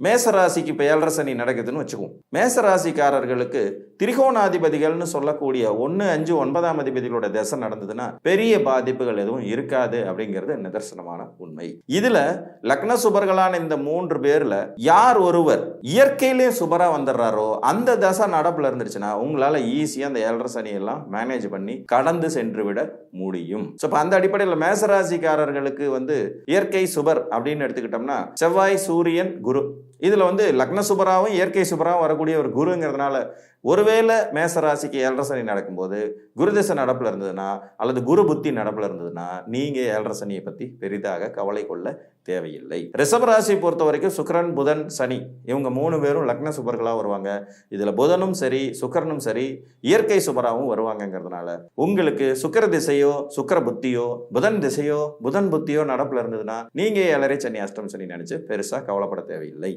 மேசராசிக்கு இப்போ 7.5 சனி நடக்குதுன்னு வச்சுக்குவோம். மேசராசிக்காரர்களுக்கு திரிகோணாதிபதிகள்னு சொல்லக்கூடிய 1, 5, 9ஆம் அதிபதிகளோட தசை நடந்ததுன்னா பெரிய பாதிப்புகள் எதுவும் இருக்காது அப்படிங்கிறது நிதர்சனமான உண்மை. இதுல லக்ன சுபர்களான இந்த 3 பேர்ல யார் ஒருவர் இயற்கையிலே சுபரா வந்துடுறாரோ அந்த தசை நடப்புல இருந்துச்சுன்னா உங்களால ஈஸியா அந்த 7.5 சனி எல்லாம் மேனேஜ் பண்ணி கடந்து சென்று விட முடியும். அந்த அடிப்படையில் மேசராசிக்காரர்களுக்கு இயற்கை சுபர் அப்படின்னு எடுத்துக்கிட்டோம்னா செவ்வாய், சூரியன், குரு. இதுல லக்ன சுபராவும் இயற்கை சுபராவும் வரக்கூடிய ஒரு குருங்கிறதுனால ஒருவேளை மேசராசிக்கு 7.5 சனி நடக்கும்போது குரு திசை நடப்புல இருந்ததுன்னா அல்லது குரு புத்தி நடப்புல இருந்ததுன்னா நீங்க 7.5 சனியை பத்தி பெரிதாக கவலை கொள்ள தேவையில்லை. ரிஷபராசி பொறுத்த வரைக்கும் சுக்கிரன், புதன், சனி இவங்க 3 பேரும் லக்ன சுபர்களா வருவாங்க. இதுல புதனும் சரி சுக்கிரனும் சரி இயற்கை சுபராவும் வருவாங்கிறதுனால உங்களுக்கு சுக்கிர திசையோ சுக்கிர புத்தியோ புதன் திசையோ புதன் புத்தியோ நடப்புல இருந்ததுன்னா நீங்க 7.5 சனி அஷ்டம் சனி நினைச்சு பெருசா கவலைப்பட தேவையில்லை.